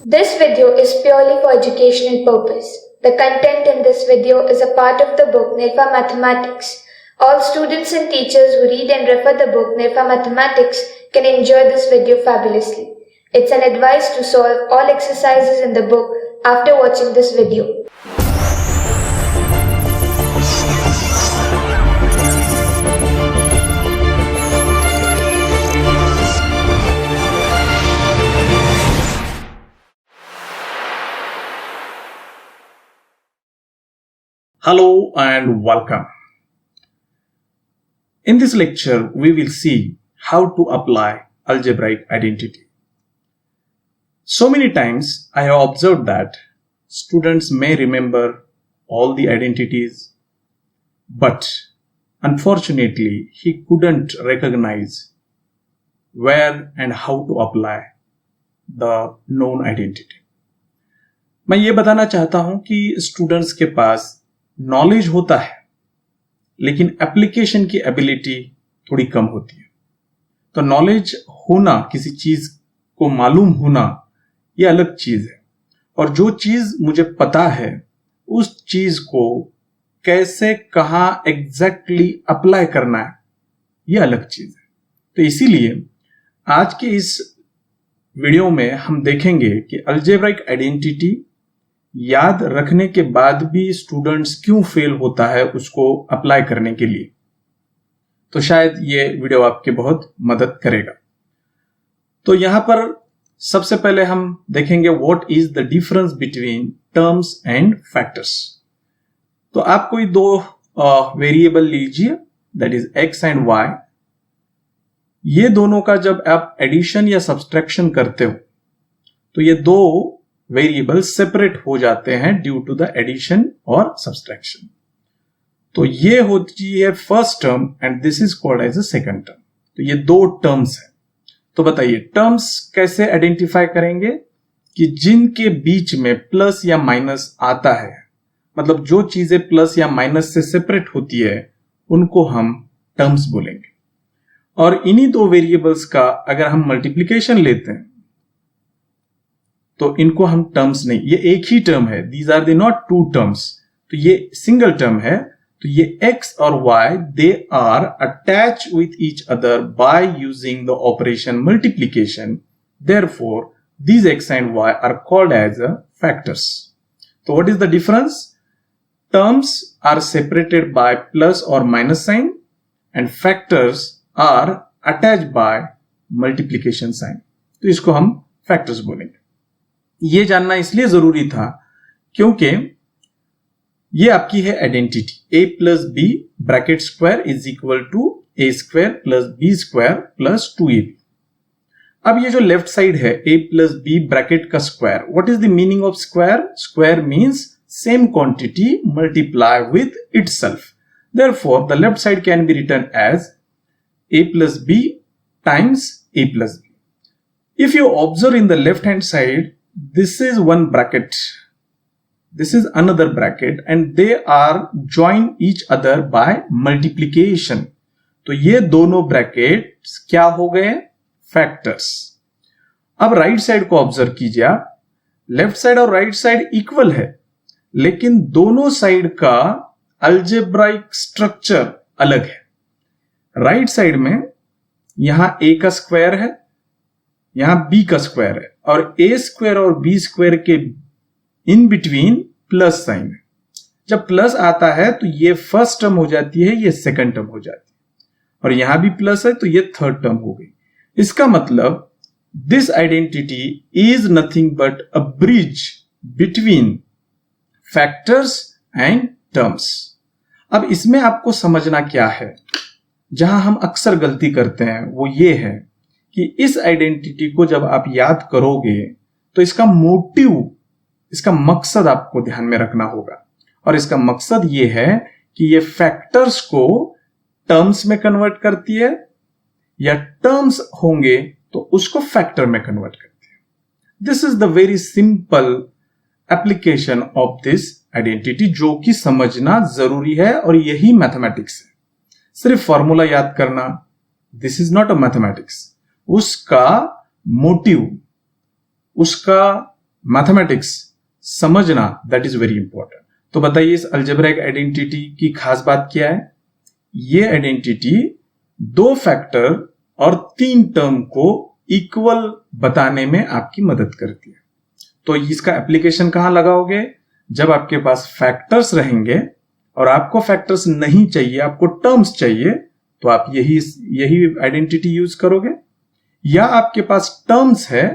This video is purely for educational purpose. The content in this video is a part of the book Nirva Mathematics. All students and teachers who read and refer the book Nirva Mathematics can enjoy this video fabulously. It's an advice to solve all exercises in the book after watching this video. Hello and welcome. In this lecture, we will see how to apply algebraic identity. So many times I have observed that students may remember all the identities, but unfortunately he couldn't recognize where and how to apply the known identity. मैं ये बताना चाहता हूं कि students के पास knowledge होता है लेकिन एप्लीकेशन की एबिलिटी थोड़ी कम होती है। तो नॉलेज होना, किसी चीज को मालूम होना, यह अलग चीज है, और जो चीज मुझे पता है उस चीज को कैसे, कहां एग्जैक्टली अप्लाई करना है, यह अलग चीज है। तो इसीलिए आज के इस वीडियो में हम देखेंगे कि अलजेब्राइक आइडेंटिटी याद रखने के बाद भी स्टूडेंट्स क्यों फेल होता है उसको अप्लाई करने के लिए। तो शायद ये वीडियो आपके बहुत मदद करेगा। तो यहां पर सबसे पहले हम देखेंगे what is the difference between terms and factors. तो आप कोई दो वेरिएबल लीजिए, that is X and Y. ये दोनों का जब आप एडिशन या सब्सट्रैक्शन करते हो तो ये दो वेरिएबल सेपरेट हो जाते हैं ड्यू टू द एडिशन और सब्सट्रैक्शन। तो ये होती है first term and this is called as a second term. तो ये दो टर्म्स हैं। तो बताइए टर्म्स कैसे आइडेंटिफाई करेंगे कि जिनके बीच में प्लस या माइनस आता है, मतलब जो चीजें प्लस या माइनस से सेपरेट होती है उनको हम टर्म्स बोलेंगे। और इन्हीं दो वेरिएबल्स का अगर हम मल्टीप्लीकेशन लेते हैं तो इनको हम टर्म्स नहीं, ये एक ही टर्म है, these are they not two terms. तो ये सिंगल टर्म है। तो ये x और y they are attach with each other by using the operation multiplication, therefore these x and y are called as factors. So what is the difference? Terms are separated by plus or minus sign and factors are attached by multiplication sign. तो इसको हम factors बोलेंगे। ये जानना इसलिए जरूरी था क्योंकि ये आपकी है identity a plus b bracket square is equal to a square plus b square plus 2ab। अब ये जो लेफ्ट साइड है a प्लस बी ब्रैकेट का square, what is the meaning of square? Square means same quantity multiply with itself, therefore the left side can be written as a plus b times a plus b। If you observe in the left hand side, this is one bracket, this is another bracket and they are joined each other by multiplication. तो ये दोनों brackets क्या हो गए? Factors. अब right side को observe कीजिए आप, लेफ्ट साइड और राइट साइड इक्वल है लेकिन दोनों साइड का अलजेब्राइक स्ट्रक्चर अलग है। राइट साइड में यहां a का स्क्वायर है, यहां b का स्क्वायर है, और a स्क्वायर और b स्क्वायर के इन बिटवीन प्लस साइन है। जब प्लस आता है तो ये फर्स्ट टर्म हो जाती है, ये सेकंड टर्म हो जाती है, और यहां भी प्लस है तो ये थर्ड टर्म हो गई। इसका मतलब this identity is nothing but a bridge between factors and terms. अब इसमें आपको समझना क्या है, जहां हम अक्सर गलती करते हैं वो ये है कि इस आइडेंटिटी को जब आप याद करोगे तो इसका मोटिव, इसका मकसद आपको ध्यान में रखना होगा। और इसका मकसद ये है कि ये फैक्टर्स को टर्म्स में कन्वर्ट करती है या टर्म्स होंगे तो उसको फैक्टर में कन्वर्ट करती है। This is the very simple application of this identity जो कि समझना जरूरी है, और यही मैथमेटिक्स है। सिर्फ फॉर्मूला याद करना, this is not a mathematics. उसका मोटिव, उसका मैथमेटिक्स समझना, दैट इज वेरी इंपॉर्टेंट। तो बताइए इस अलजेब्रिक आइडेंटिटी की खास बात क्या है? ये आइडेंटिटी 2 फैक्टर और 3 टर्म को इक्वल बताने में आपकी मदद करती है। तो इसका एप्लीकेशन कहां लगाओगे? जब आपके पास फैक्टर्स रहेंगे और आपको फैक्टर्स नहीं चाहिए, आपको टर्म्स चाहिए, तो आप यही आइडेंटिटी यूज करोगे। या आपके पास टर्म्स है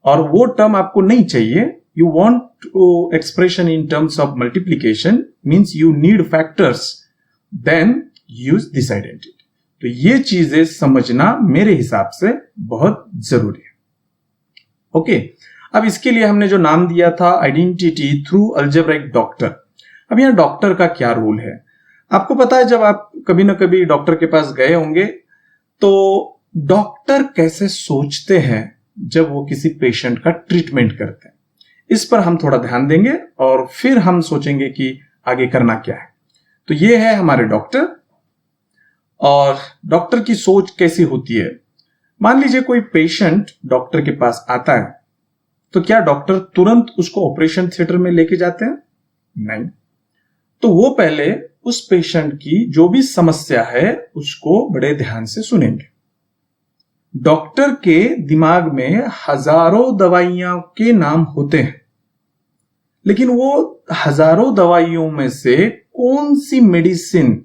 और वो टर्म आपको नहीं चाहिए, you want expression in terms of multiplication, means you need factors, then use this identity. तो ये चीजें समझना मेरे हिसाब से बहुत जरूरी है। ओके, अब इसके लिए हमने जो नाम दिया था आइडेंटिटी थ्रू अलजेब्रिक डॉक्टर। अब यहां डॉक्टर का क्या रोल है? आपको पता है, जब आप कभी ना कभी डॉक्टर के पास गए होंगे तो डॉक्टर कैसे सोचते हैं जब वो किसी पेशेंट का ट्रीटमेंट करते हैं, इस पर हम थोड़ा ध्यान देंगे और फिर हम सोचेंगे कि आगे करना क्या है। तो ये है हमारे डॉक्टर, और डॉक्टर की सोच कैसी होती है। मान लीजिए कोई पेशेंट डॉक्टर के पास आता है, तो क्या डॉक्टर तुरंत उसको ऑपरेशन थिएटर में लेके जाते हैं? नहीं। तो वो पहले उस पेशेंट की जो भी समस्या है उसको बड़े ध्यान से सुनेंगे। डॉक्टर के दिमाग में हजारों दवाइयां के नाम होते हैं, लेकिन वो हजारों दवाइयों में से कौन सी मेडिसिन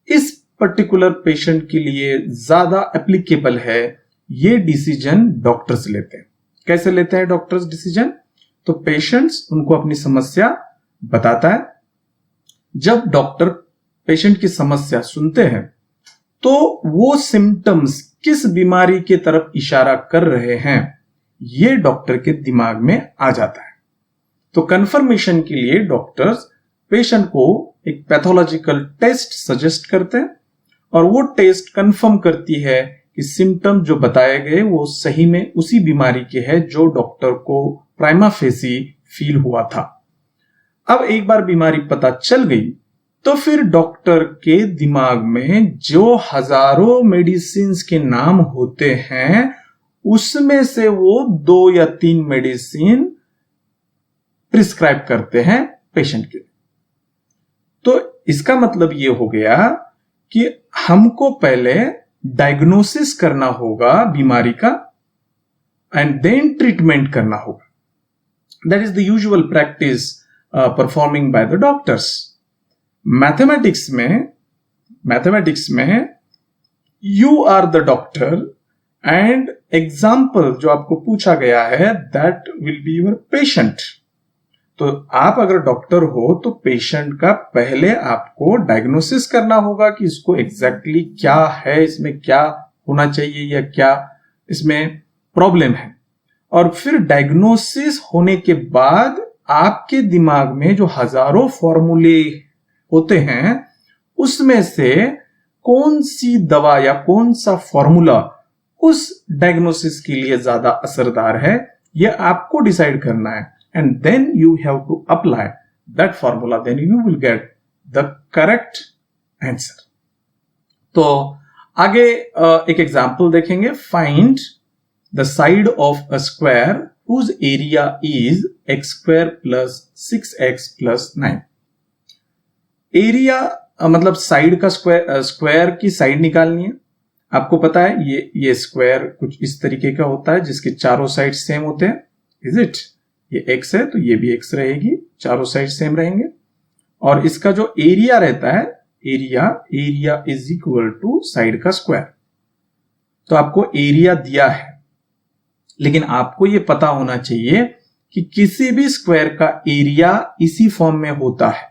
इस पर्टिकुलर पेशेंट के लिए ज्यादा एप्लीकेबल है, ये डिसीजन डॉक्टर्स लेते हैं। कैसे लेते हैं डॉक्टर्स डिसीजन? तो पेशेंट्स उनको अपनी समस्या बताता है। जब डॉक्टर पेशेंट की समस्या सुनते हैं तो वो सिम्टम्स किस बीमारी के तरफ इशारा कर रहे हैं, ये डॉक्टर के दिमाग में आ जाता है। तो कंफर्मेशन के लिए डॉक्टर्स पेशेंट को एक पैथोलॉजिकल टेस्ट सजेस्ट करते हैं, और वो टेस्ट कंफर्म करती है कि सिम्टम जो बताए गए वो सही में उसी बीमारी के है जो डॉक्टर को प्राइमा फेसी फील हुआ था। अब एक बार बीमारी पता चल गई तो फिर डॉक्टर के दिमाग में जो हजारों मेडिसिन के नाम होते हैं उसमें से वो 2 या 3 मेडिसिन प्रिस्क्राइब करते हैं पेशेंट के। तो इसका मतलब ये हो गया कि हमको पहले डायग्नोसिस करना होगा बीमारी का एंड देन ट्रीटमेंट करना होगा। That is the usual practice performing by the doctors. Mathematics में you are the doctor and example जो आपको पूछा गया है that will be your patient. तो आप अगर डॉक्टर हो तो पेशेंट का पहले आपको डायग्नोसिस करना होगा कि इसको एग्जैक्टली क्या है, इसमें क्या होना चाहिए या क्या इसमें प्रॉब्लम है। और फिर डायग्नोसिस होने के बाद आपके दिमाग में जो हजारों फॉर्मूले होते हैं उसमें से कौन सी दवा या कौन सा फॉर्मूला उस डायग्नोसिस के लिए ज्यादा असरदार है, यह आपको डिसाइड करना है। And then you have to apply that formula, then you will get the correct answer. तो आगे एक एग्जाम्पल देखेंगे। Find the side of a square whose area is x square plus 6x plus 9. Area मतलब side का square की side निकालनी है। आपको पता है ये स्क्वायर कुछ इस तरीके का होता है जिसके चारों साइड सेम होते हैं, इज इट? ये x है तो ये भी x रहेगी, चारों साइड सेम रहेंगे। और इसका जो एरिया रहता है, area is equal to side का स्क्वायर। तो आपको एरिया दिया है, लेकिन आपको ये पता होना चाहिए कि किसी भी स्क्वायर का एरिया इसी फॉर्म में होता है,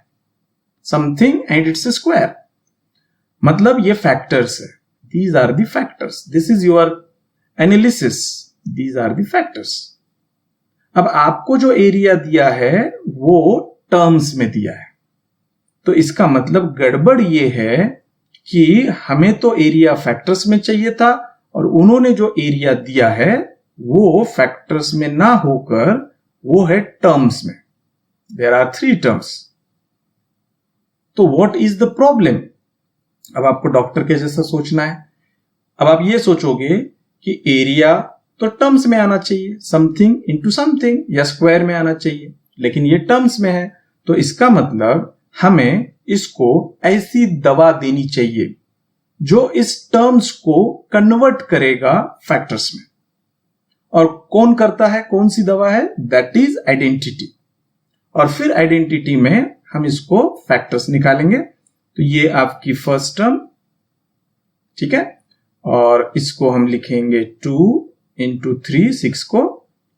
something and it's a square. मतलब ये फैक्टर्स है, these are the factors, this is your analysis, these are the factors. अब आपको जो एरिया दिया है वो टर्म्स में दिया है, तो इसका मतलब गड़बड़ ये है कि हमें तो एरिया फैक्टर्स में चाहिए था और उन्होंने जो एरिया दिया है वो फैक्टर्स में ना होकर वो है टर्म्स में। There are 3 terms. तो व्हाट इज द प्रॉब्लम? अब आपको डॉक्टर के जैसा सोचना है। अब आप ये सोचोगे कि एरिया तो टर्म्स में आना चाहिए, समथिंग इंटू समथिंग या स्क्वायर में आना चाहिए, लेकिन ये टर्म्स में है। तो इसका मतलब हमें इसको ऐसी दवा देनी चाहिए जो इस टर्म्स को कन्वर्ट करेगा फैक्टर्स में। और कौन करता है, कौन सी दवा है? That is identity. और फिर आइडेंटिटी में हम इसको फैक्टर्स निकालेंगे। तो ये आपकी फर्स्ट टर्म, ठीक है, और इसको हम लिखेंगे 2 इंटू 3 6 को,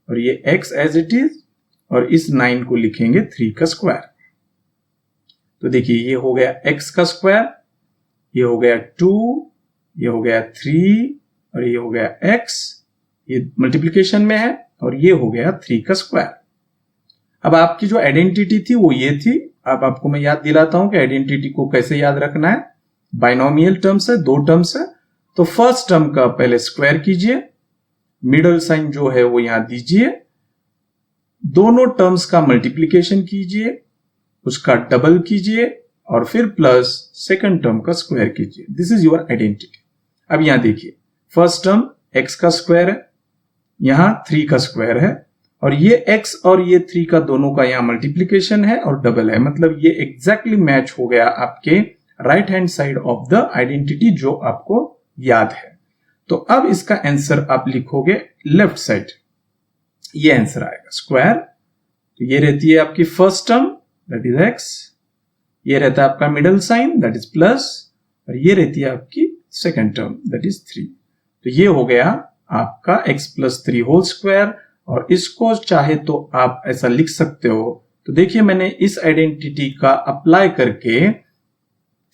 और ये x एज इट इज, और इस 9 को लिखेंगे 3 का स्क्वायर। तो देखिए ये हो गया x का स्क्वायर, ये हो गया 2, ये हो गया 3, और ये हो गया x, ये मल्टीप्लिकेशन में है, और ये हो गया 3 का स्क्वायर। अब आपकी जो आइडेंटिटी थी वो ये थी। अब आपको मैं याद दिलाता हूं कि आइडेंटिटी को कैसे याद रखना है। बाइनोमियल टर्म्स है, 2 टर्म्स है, तो फर्स्ट टर्म का पहले स्क्वायर कीजिए, मिडल साइन जो है वो यहां दीजिए, दोनों टर्म्स का मल्टीप्लिकेशन कीजिए, उसका डबल कीजिए, और फिर प्लस सेकंड टर्म का स्क्वायर कीजिए। This is your identity. अब यहां देखिए, फर्स्ट टर्म x का स्क्वायर है, यहां 3 का स्क्वायर है, और ये x और ये 3 का दोनों का यहां मल्टीप्लिकेशन है और डबल है, मतलब ये एग्जैक्टली मैच हो गया आपके right hand side of the identity जो आपको याद है। तो अब इसका आंसर आप लिखोगे लेफ्ट साइड, ये आंसर आएगा स्क्वायर। तो ये रहती है आपकी first term, that is x, ये रहता है आपका middle sign, that is plus, और ये रहती है आपकी सेकेंड टर्म, दैट इज 3। तो ये हो गया आपका x प्लस 3 होल स्क्वायर। और इसको चाहे तो आप ऐसा लिख सकते हो। तो देखिए मैंने इस आइडेंटिटी का अप्लाई करके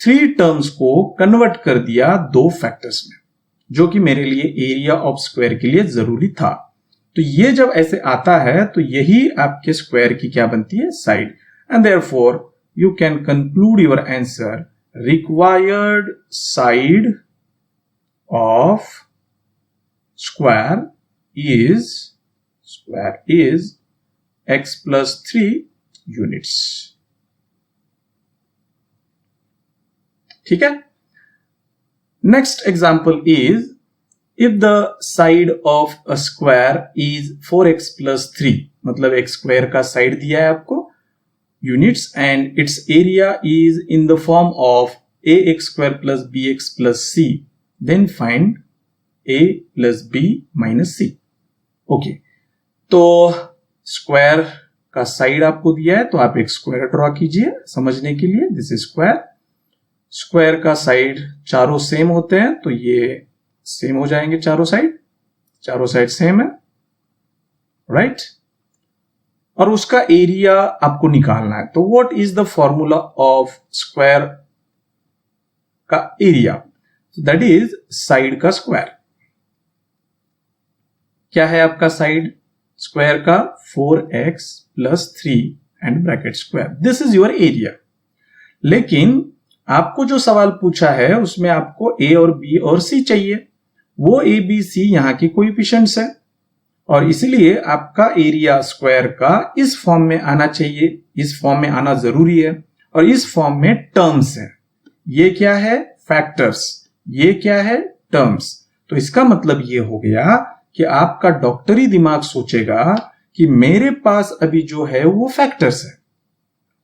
3 टर्म्स को कन्वर्ट कर दिया 2 फैक्टर्स में, जो कि मेरे लिए एरिया ऑफ स्क्वायर के लिए जरूरी था। तो ये जब ऐसे आता है तो यही आपके स्क्वायर की क्या बनती है? Side. And therefore you can conclude your answer, required side of square is x plus 3 units. ठीक है? Next example is, if the side of a square is 4x plus 3, मतलब x square का side दिया है आपको units, and its area is in the form of ax square plus bx plus c, then find a plus b minus c. Okay, तो square का side आपको दिया है तो आप एक स्क्वायर ड्रॉ कीजिए समझने के लिए। This is square. स्क्वायर का साइड चारों सेम होते हैं तो ये सेम हो जाएंगे, चारों साइड सेम है, राइट? और उसका एरिया आपको निकालना है। तो what is the formula of square का एरिया? दैट इज साइड का स्क्वायर। क्या है आपका साइड स्क्वायर का? 4x plus 3 and bracket square. This is your area. लेकिन आपको जो सवाल पूछा है उसमें आपको a और b और c चाहिए। वो a b c यहां की कोएफिशिएंट्स है, और इसलिए आपका एरिया स्क्वायर का इस फॉर्म में आना चाहिए, इस फॉर्म में आना जरूरी है। और इस फॉर्म में टर्म्स है। ये क्या है? फैक्टर्स। ये क्या है? टर्म्स। तो इसका मतलब ये हो गया कि आपका डॉक्टरी दिमाग सोचेगा कि मेरे पास अभी जो है वो फैक्टर्स है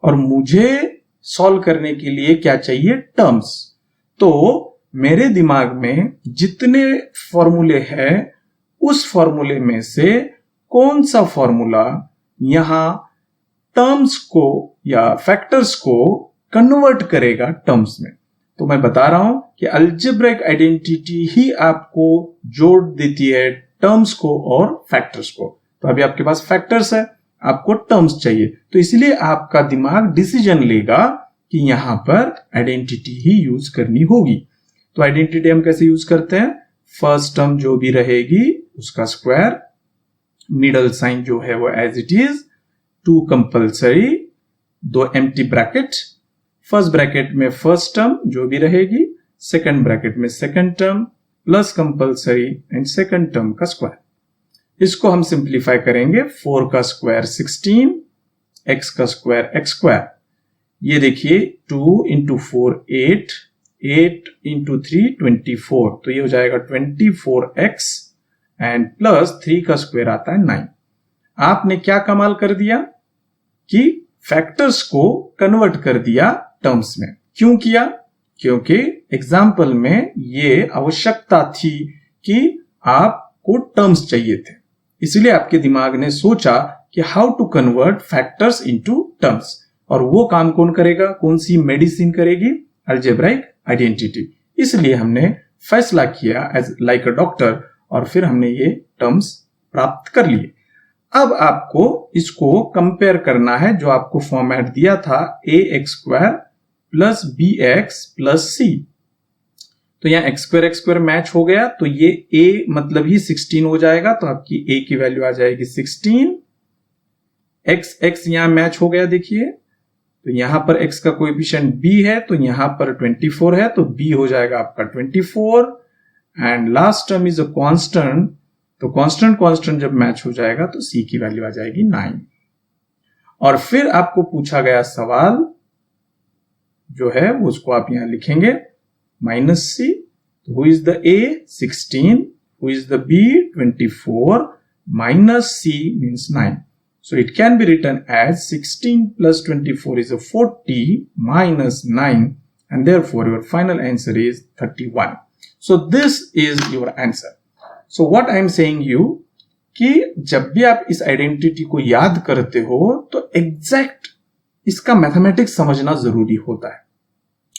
और मुझे सॉल्व करने के लिए क्या चाहिए? टर्म्स। तो मेरे दिमाग में जितने फॉर्मूले हैं उस फॉर्मूले में से कौन सा फॉर्मूला यहां टर्म्स को या फैक्टर्स को कन्वर्ट करेगा टर्म्स में? तो मैं बता रहा हूं कि अलजेब्रिक आइडेंटिटी ही आपको जोड़ देती है टर्म्स को और फैक्टर्स को। तो अभी आपके पास फैक्टर्स है, आपको टर्म्स चाहिए, तो इसलिए आपका दिमाग डिसीजन लेगा कि यहां पर आइडेंटिटी ही यूज करनी होगी। तो आइडेंटिटी हम कैसे यूज करते हैं? फर्स्ट टर्म जो भी रहेगी उसका स्क्वायर, मिडल साइन जो है वो as it is, 2 compulsory, 2 empty bracket, first bracket में फर्स्ट टर्म जो भी रहेगी, सेकंड ब्रैकेट में second term plus compulsory and second term का स्क्वायर। इसको हम सिंप्लीफाई करेंगे। 4 का स्क्वायर 16, x का स्क्वायर x स्क्वायर। ये देखिए 2 इंटू 4 8, 8 इंटू 3 24, तो ये हो जाएगा 24x एंड प्लस 3 का स्क्वायर आता है 9। आपने क्या कमाल कर दिया कि फैक्टर्स को कन्वर्ट कर दिया टर्म्स में। क्यों किया? क्योंकि एग्जाम्पल में ये आवश्यकता थी कि आपको टर्म्स चाहिए थे, इसलिए आपके दिमाग ने सोचा कि how to convert factors into terms. और वो काम कौन करेगा? कौन सी मेडिसिन करेगी? Algebraic identity. इसलिए हमने फैसला किया एज लाइक अ डॉक्टर, और फिर हमने ये टर्म्स प्राप्त कर लिए। अब आपको इसको कंपेयर करना है, जो आपको फॉर्मेट दिया था ax² plus bx plus c। तो यहां x² मैच हो गया, तो ये a मतलब ही 16 हो जाएगा, तो आपकी a की वैल्यू आ जाएगी 16। x यहां मैच हो गया, देखिए, तो यहां पर x का कोएफिशिएंट b है, तो यहां पर 24 है, तो b हो जाएगा आपका 24। And last term is a constant, तो कांस्टेंट जब मैच हो जाएगा तो c की वैल्यू आ जाएगी 9। और फिर आपको पूछा गया सवाल जो है उसको आप यहां लिखेंगे -c। Who is the a? 16, who is the b? 24, minus c means 9. So it can be written as 16 plus 24 is a 40 minus 9, and therefore your final answer is 31. So this is your answer. So what I am saying you कि जब भी आप इस identity को याद करते हो तो एग्जैक्ट इसका मैथमेटिक्स समझना जरूरी होता है,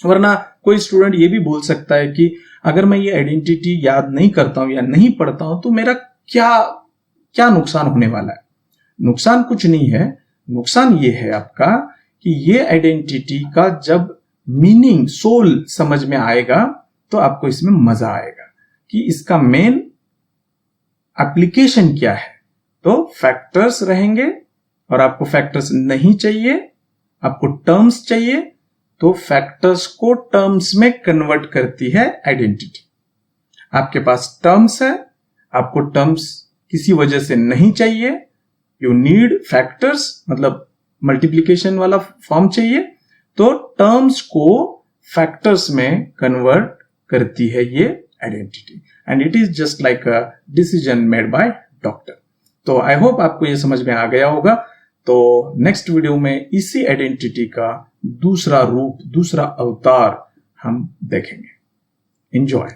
वरना कोई स्टूडेंट ये भी बोल सकता है कि अगर मैं ये आइडेंटिटी याद नहीं करता हूं या नहीं पढ़ता हूं तो मेरा क्या नुकसान होने वाला है। नुकसान कुछ नहीं है, नुकसान ये है आपका कि ये आइडेंटिटी का जब मीनिंग, सोल समझ में आएगा तो आपको इसमें मजा आएगा कि इसका मेन एप्लीकेशन क्या है। तो फैक्टर्स रहेंगे और आपको फैक्टर्स नहीं चाहिए, आपको टर्म्स चाहिए, तो फैक्टर्स को टर्म्स में कन्वर्ट करती है आइडेंटिटी। आपके पास टर्म्स है, आपको टर्म्स किसी वजह से नहीं चाहिए, यू नीड फैक्टर्स, मतलब मल्टीप्लीकेशन वाला फॉर्म चाहिए, तो टर्म्स को फैक्टर्स में कन्वर्ट करती है ये identity, and it is just like a decision made by doctor. तो आई होप आपको ये समझ में आ गया होगा। तो नेक्स्ट वीडियो में इसी आइडेंटिटी का दूसरा रूप, दूसरा अवतार हम देखेंगे। एंजॉय।